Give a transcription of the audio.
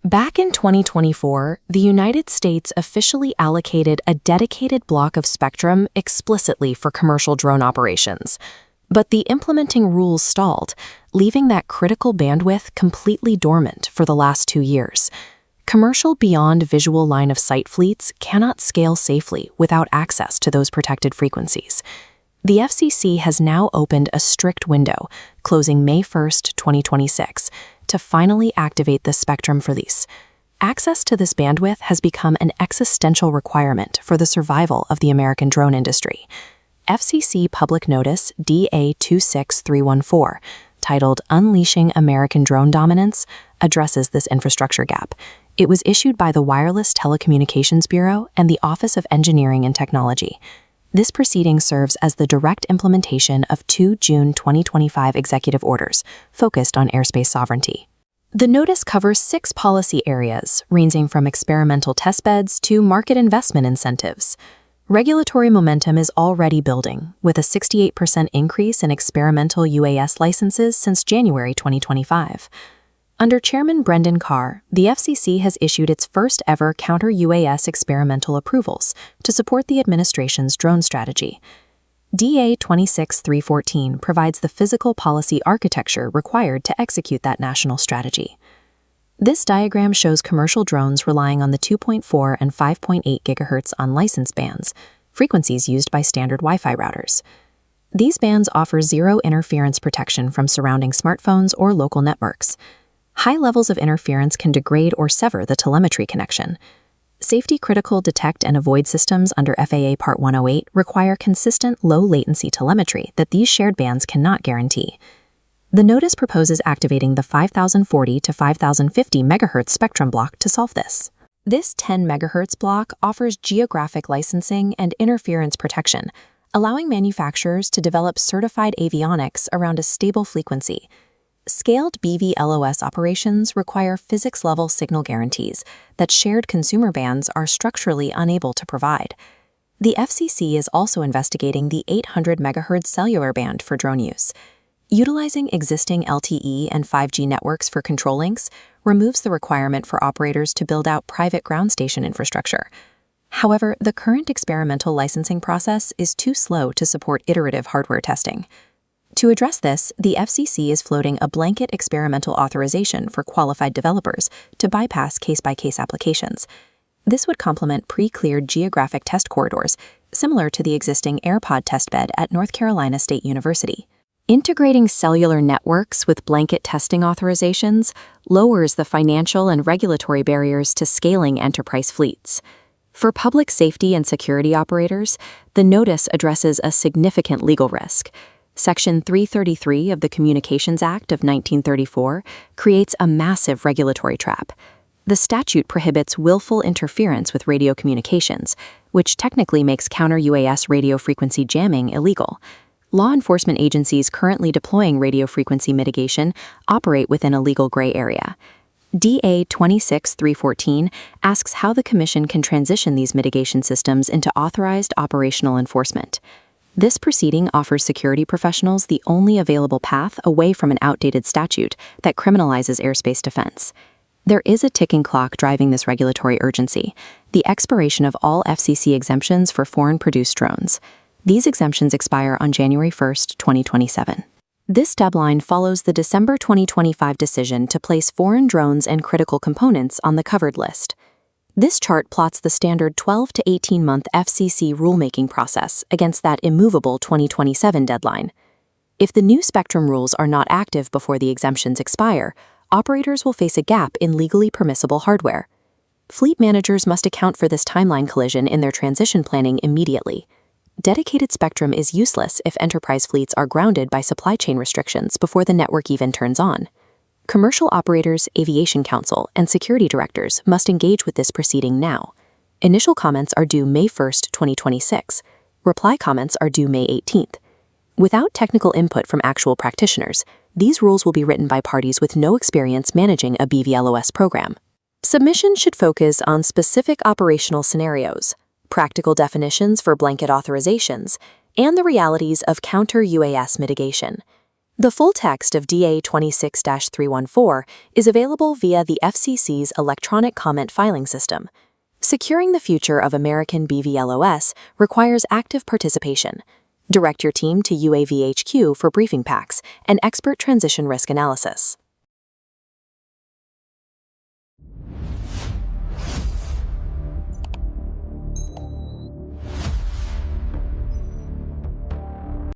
Back in 2024, the United States officially allocated a dedicated block of spectrum explicitly for commercial drone operations. But the implementing rules stalled, leaving that critical bandwidth completely dormant for the last 2 years. Commercial beyond visual line of sight fleets cannot scale safely without access to those protected frequencies. The FCC has now opened a strict window, closing May 1, 2026, to finally activate the spectrum for lease. Access to this bandwidth has become an existential requirement for the survival of the American drone industry. FCC Public Notice DA26314, titled Unleashing American Drone Dominance, addresses this infrastructure gap. It was issued by the Wireless Telecommunications Bureau and the Office of Engineering and Technology. This proceeding serves as the direct implementation of 2 June 2025 executive orders focused on airspace sovereignty. The notice covers 6 policy areas, ranging from experimental testbeds to market investment incentives. Regulatory momentum is already building, with a 68% increase in experimental UAS licenses since January 2025. Under Chairman Brendan Carr, the FCC has issued its first-ever Counter-UAS experimental approvals to support the administration's drone strategy. DA 26314 provides the physical policy architecture required to execute that national strategy. This diagram shows commercial drones relying on the 2.4 and 5.8 GHz unlicensed bands, frequencies used by standard Wi-Fi routers. These bands offer zero interference protection from surrounding smartphones or local networks. High levels of interference can degrade or sever the telemetry connection. Safety-critical detect and avoid systems under FAA Part 108 require consistent low-latency telemetry that these shared bands cannot guarantee. The notice proposes activating the 5040 to 5050 MHz spectrum block to solve this. This 10 MHz block offers geographic licensing and interference protection, allowing manufacturers to develop certified avionics around a stable frequency. Scaled BVLOS operations require physics-level signal guarantees that shared consumer bands are structurally unable to provide. The FCC is also investigating the 800 MHz cellular band for drone use. Utilizing existing LTE and 5G networks for control links removes the requirement for operators to build out private ground station infrastructure. However, the current experimental licensing process is too slow to support iterative hardware testing. To address this, the FCC is floating a blanket experimental authorization for qualified developers to bypass case-by-case applications. This would complement pre-cleared geographic test corridors, similar to the existing AirPod testbed at North Carolina State University. Integrating cellular networks with blanket testing authorizations lowers the financial and regulatory barriers to scaling enterprise fleets. For public safety and security operators, the notice addresses a significant legal risk. Section 333 of the Communications Act of 1934 creates a massive regulatory trap. The statute prohibits willful interference with radio communications, which technically makes counter-UAS radio frequency jamming illegal. Law enforcement agencies currently deploying radio frequency mitigation operate within a legal gray area. DA 26314 asks how the Commission can transition these mitigation systems into authorized operational enforcement. This proceeding offers security professionals the only available path away from an outdated statute that criminalizes airspace defense. There is a ticking clock driving this regulatory urgency: the expiration of all FCC exemptions for foreign-produced drones. These exemptions expire on January 1, 2027. This deadline follows the December 2025 decision to place foreign drones and critical components on the covered list. This chart plots the standard 12 to 18-month FCC rulemaking process against that immovable 2027 deadline. If the new spectrum rules are not active before the exemptions expire, operators will face a gap in legally permissible hardware. Fleet managers must account for this timeline collision in their transition planning immediately. Dedicated spectrum is useless if enterprise fleets are grounded by supply chain restrictions before the network even turns on. Commercial operators, aviation counsel, and security directors must engage with this proceeding now. Initial comments are due May 1, 2026. Reply comments are due May 18th. Without technical input from actual practitioners, these rules will be written by parties with no experience managing a BVLOS program. Submission should focus on specific operational scenarios, practical definitions for blanket authorizations, and the realities of counter-UAS mitigation. The full text of DA 26-314 is available via the FCC's electronic comment filing system. Securing the future of American BVLOS requires active participation. Direct your team to UAVHQ for briefing packs and expert transition risk analysis.